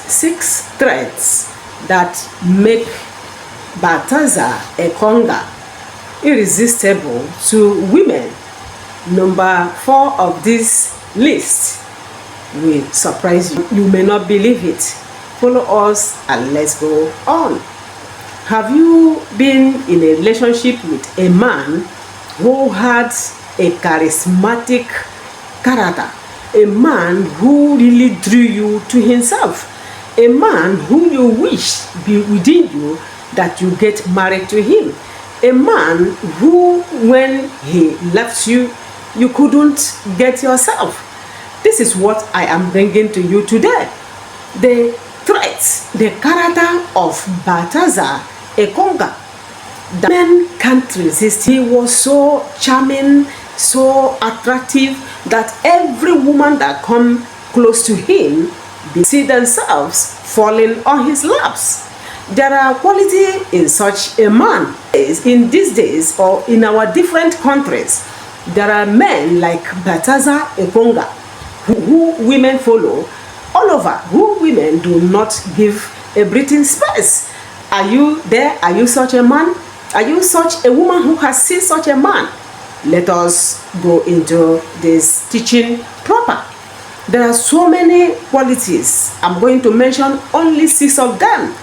6 threats that make Balthazar a conga irresistible to women. Number 4 of this list will surprise you. You may not believe it. Follow us and let's go on. Have you been in a relationship with a man who had a charismatic character? A man who really drew you to himself? A man who you wish be within you that you get married to him? A man who, when he left you, you couldn't get yourself? This is what I am bringing to you today. The traits, the character of Balthazar, a conga. The men can't resist. He was so charming, so attractive that every woman that come close to him, they see themselves falling on his laps. There are qualities in such a man. In these days, or in our different countries, there are men like Balthazar a conga who women follow all over, who women do not give a breathing space. Are you there? Are you such a man? Are you such a woman who has seen such a man? Let us go into this teaching proper. There are so many qualities. I'm going to mention only 6 of them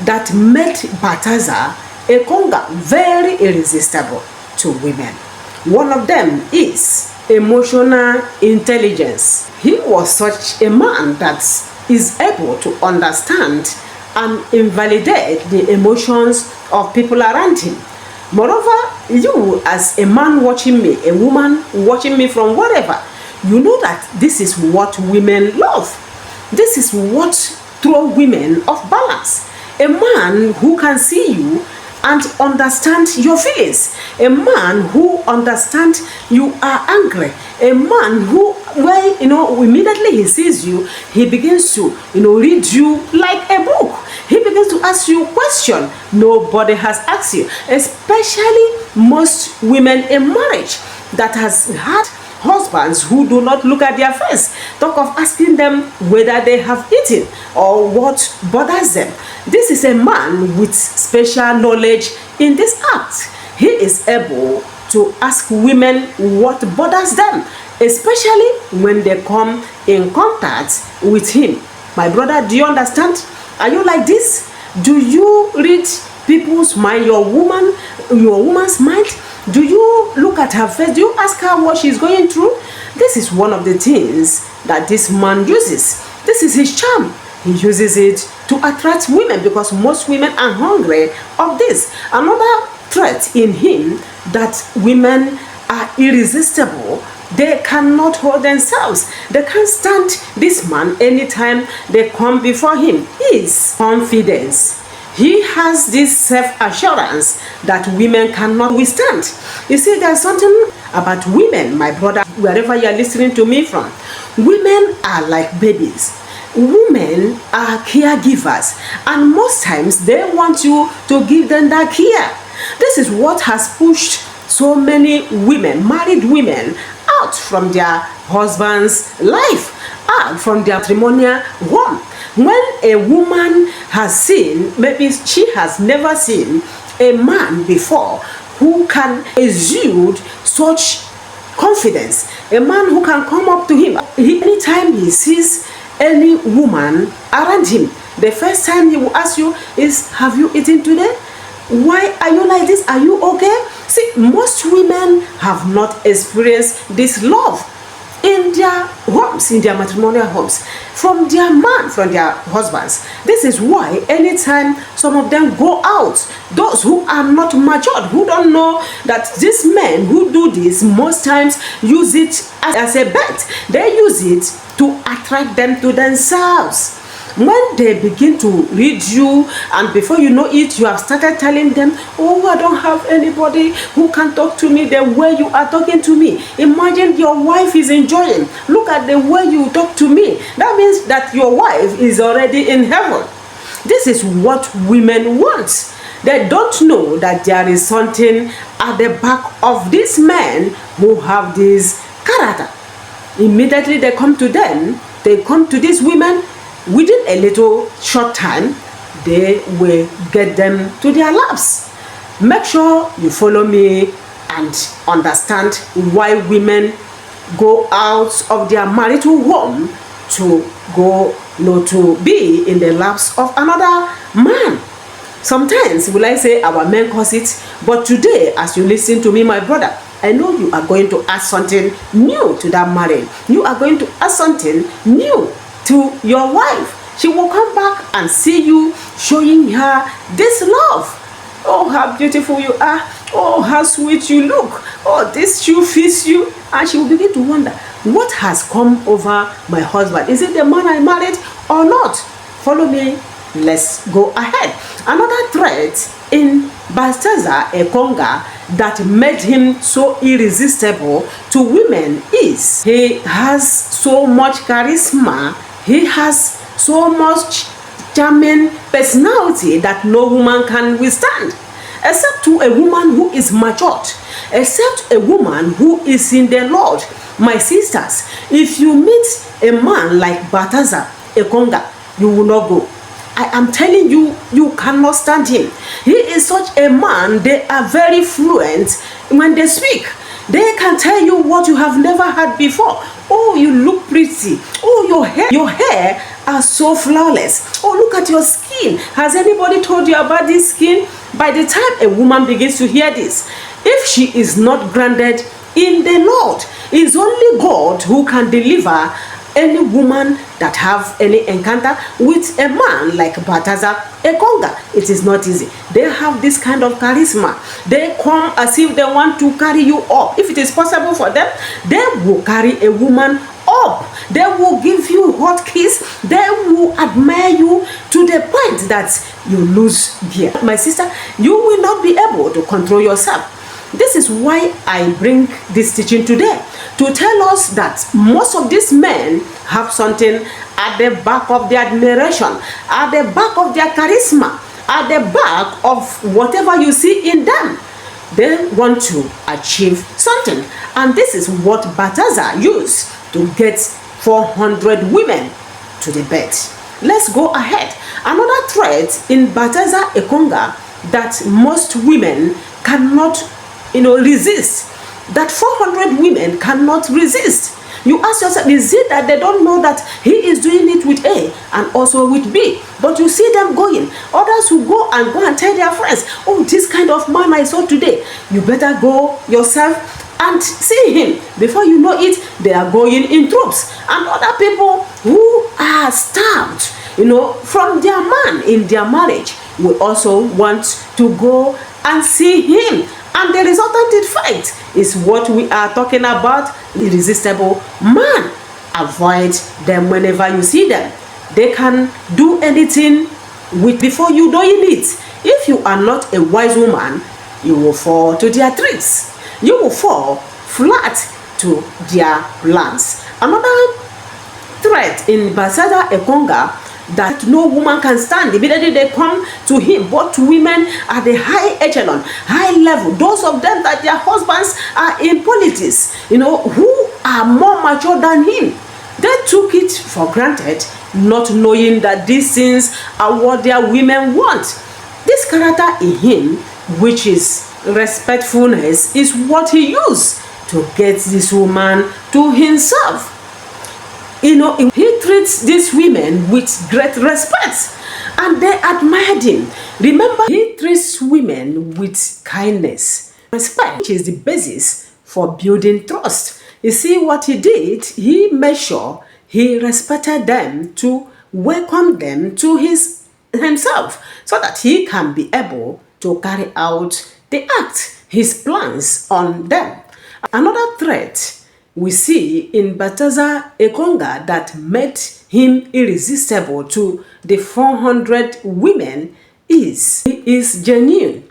that made Balthazar a conga very irresistible to women. One of them is emotional intelligence. He was such a man that is able to understand and invalidate the emotions of people around him. Moreover, you as a man watching me, a woman watching me from wherever, you know that this is what women love. This is what throws women off balance. A man who can see you and understand your feelings. A man who understands you are angry. A man who, when immediately he sees you, he begins to read you like a book. He begins to ask you questions nobody has asked you, especially most women in marriage that has had husbands who do not look at their face. Talk of asking them whether they have eaten or what bothers them. This is a man with special knowledge in this act. He is able to ask women what bothers them, especially when they come in contact with him. My brother, do you understand? Are you like this? Do you read people's mind, your woman's mind? Do you look at her face? Do you ask her what she's going through? This is one of the things that this man uses. This is his charm. He uses it to attract women because most women are hungry of this. Another threat in him that women are irresistible. They cannot hold themselves. They can't stand this man anytime they come before him. Is confidence. He has this self-assurance that women cannot withstand. You see, there's something about women, my brother, wherever you're listening to me from. Women are like babies. Women are caregivers, and most times they want you to give them that care. This is what has pushed so many women, married women, out from their husband's life, out from their matrimonial home. When a woman has seen, maybe she has never seen a man before who can exude such confidence, a man who can come up to him anytime he sees any woman around him, the first time he will ask you is, have you eaten today? Why are you like this? Are you okay? See, most women have not experienced this love in their homes, in their matrimonial homes, from their man, from their husbands. This is why anytime some of them go out, those who are not matured, who don't know that these men who do this most times use it as a bet. They use it to attract them to themselves. When they begin to read you, and before you know it, you have started telling them, oh, I don't have anybody who can talk to me the way you are talking to me. Imagine your wife is enjoying. Look at the way you talk to me. That means that your wife is already in heaven. This is what women want. They don't know that there is something at the back of these men who have this character. Immediately they come to them, they come to these women, within a little short time, they will get them to their laps. Make sure you follow me and understand why women go out of their marital home to go, to be in the laps of another man. Sometimes will I say our men cause it, but today, as you listen to me, my brother, I know you are going to add something new to that marriage. You are going to add something new to your wife. She will come back and see you showing her this love. Oh, how beautiful you are. Oh, how sweet you look. Oh, this shoe fits you. And she will begin to wonder, what has come over my husband? Is it the man I married or not? Follow me. Let's go ahead. Another threat in Balthazar Ekonga that made him so irresistible to women is he has so much charisma. He has so much charming personality that no woman can withstand, except to a woman who is matured, except a woman who is in the Lord. My sisters, if you meet a man like Balthazar Ekonga, you will not go. I am telling you, you cannot stand him. He is such a man. They are very fluent when they speak. They can tell you what you have never heard before. Oh, you look pretty. Oh, your hair are so flawless. Oh, look at your skin. Has anybody told you about this skin? By the time a woman begins to hear this, if she is not grounded in the Lord, it's only God who can deliver any woman that have any encounter with a man like Balthazar Ekonga. It is not easy. They have this kind of charisma. They come as if they want to carry you up. If it is possible for them, they will carry a woman up. They will give you hot kiss. They will admire you to the point that you lose gear. My sister, you will not be able to control yourself. This is why I bring this teaching today, to tell us that most of these men have something at the back of their admiration, at the back of their charisma, at the back of whatever you see in them. They want to achieve something. And this is what Balthazar used to get 400 women to the bed. Let's go ahead. Another threat in Balthazar Ekonga that most women cannot resist, that 400 women cannot resist. You ask yourself, is it that they don't know that he is doing it with A and also with B? But you see them going. Others who go and tell their friends, oh, this kind of man I saw today. You better go yourself and see him. Before you know it, they are going in troops. And other people who are starved, from their man in their marriage will also want to go and see him. And the resultant fight is what we are talking about, the irresistible man. Avoid them whenever you see them. They can do anything before you doing it. If you are not a wise woman, you will fall to their tricks. You will fall flat to their plans. Another threat in Balthazar Ekonga that no woman can stand. Immediately they come to him, both women at the high echelon, high level, those of them that their husbands are in politics, who are more mature than him. They took it for granted, not knowing that these things are what their women want. This character in him, which is respectfulness, is what he used to get this woman to himself. He treats these women with great respect and they admired him. Remember, he treats women with kindness. Respect, which is the basis for building trust. You see what he did? He made sure he respected them to welcome them to himself so that he can be able to carry out the act, his plans on them. Another threat we see in Balthazar Ekonga that made him irresistible to the 400 women is he is genuine.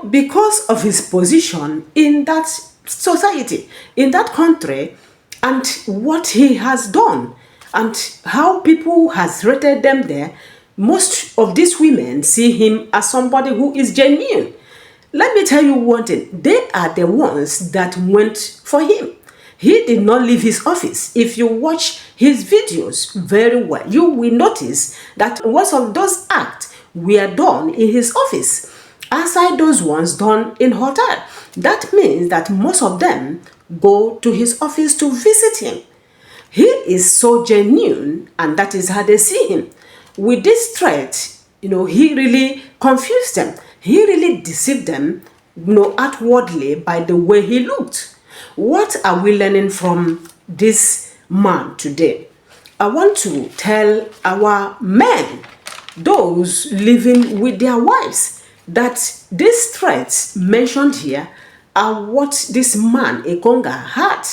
Because of his position in that society, in that country, and what he has done, and how people has rated them there, most of these women see him as somebody who is genuine. Let me tell you one thing, they are the ones that went for him. He did not leave his office. If you watch his videos very well, you will notice that most of those acts were done in his office, aside those ones done in hotel. That means that most of them go to his office to visit him. He is so genuine, and that is how they see him. With this threat, he really confused them. He really deceived them, outwardly by the way he looked. What are we learning from this man today? I want to tell our men, those living with their wives, that these threats mentioned here are what this man, Ekonga, had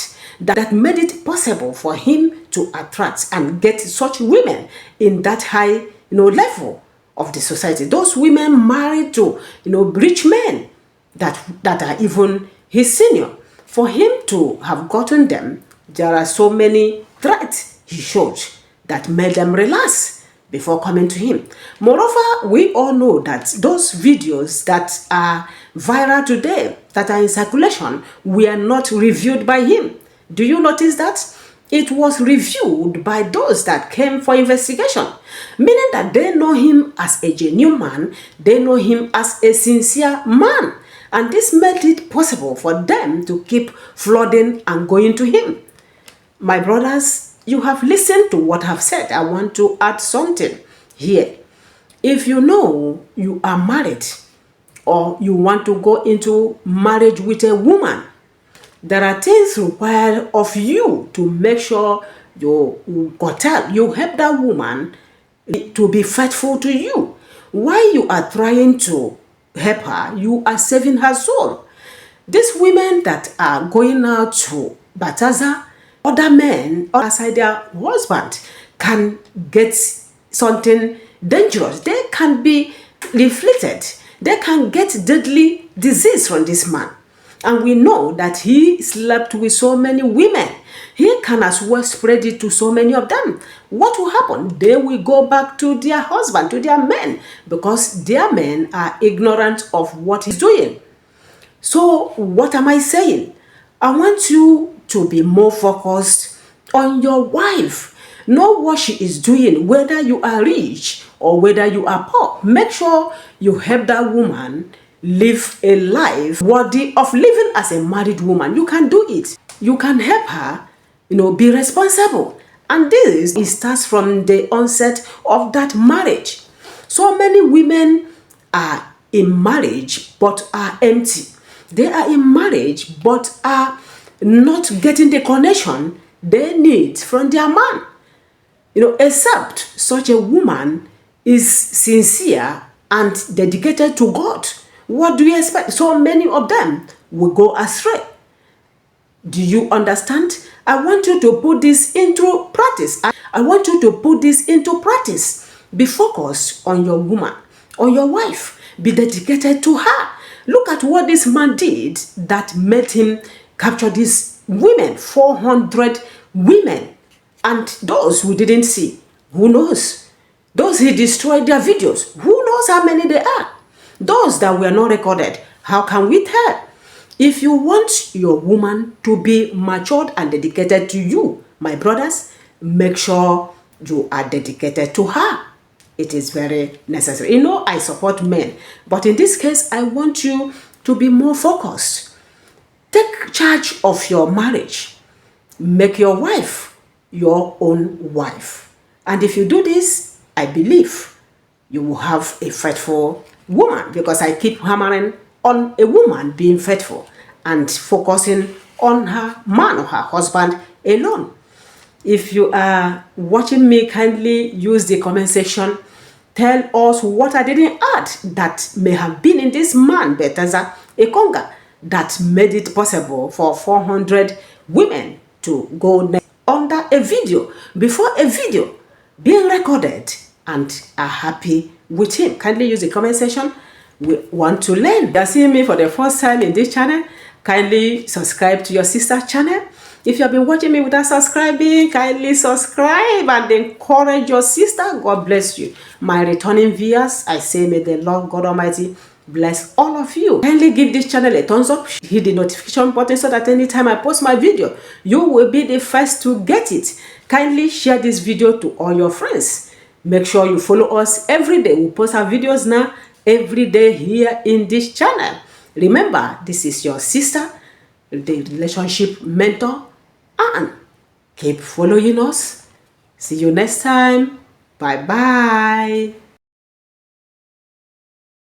that made it possible for him to attract and get such women in that high level of the society. Those women married to rich men that are even his senior. For him to have gotten them, there are so many threats he showed that made them relax before coming to him. Moreover, we all know that those videos that are viral today, that are in circulation, were not reviewed by him. Do you notice that? It was reviewed by those that came for investigation, meaning that they know him as a genuine man, they know him as a sincere man. And this made it possible for them to keep flooding and going to him. My brothers, you have listened to what I've said. I want to add something here. If you know you are married or you want to go into marriage with a woman, there are things required of you to make sure you help that woman to be faithful to you. While you are trying to help her, you are saving her soul. These women that are going out to Bataza, other men outside their husband can get something dangerous. They can be inflicted. They can get deadly disease from this man. And we know that he slept with so many women. He can as well spread it to so many of them. What will happen? They will go back to their husband, to their men, because their men are ignorant of what he's doing. So what am I saying? I want you to be more focused on your wife. Know what she is doing, whether you are rich or whether you are poor. Make sure you help that woman live a life worthy of living as a married woman. You can do it. You can help her, be responsible. And this, it starts from the onset of that marriage. So many women are in marriage but are empty. They are in marriage but are not getting the connection they need from their man. Except such a woman is sincere and dedicated to God. What do you expect? So many of them will go astray. Do you understand? I want you to put this into practice. I want you to put this into practice. Be focused on your woman, on your wife. Be dedicated to her. Look at what this man did that made him capture these women, 400 women. And those we didn't see, who knows? Those he destroyed their videos, who knows how many they are? Those that were not recorded, how can we tell? If you want your woman to be matured and dedicated to you, my brothers, make sure you are dedicated to her. It is very necessary. I support men, but in this case, I want you to be more focused. Take charge of your marriage. Make your wife your own wife. And if you do this, I believe you will have a faithful woman, because I keep hammering on a woman being faithful and focusing on her man or her husband alone. If you are watching me, kindly use the comment section. Tell us what I didn't add that may have been in this man, Betaza Ekonga, that made it possible for 400 women to go under a video, before a video being recorded, and are happy with him. Kindly use the comment section. We want to learn. If you are seeing me for the first time in this channel, kindly subscribe to your sister channel. If you have been watching me without subscribing, kindly subscribe and encourage your sister. God bless you. My returning viewers, I say may the Lord God Almighty bless all of you. Kindly give this channel a thumbs up, hit the notification button so that anytime I post my video, you will be the first to get it. Kindly share this video to all your friends. Make sure you follow us every day. We post our videos now every day here in this channel. Remember, this is your sister, the relationship mentor, and keep following us. See you next time. Bye bye.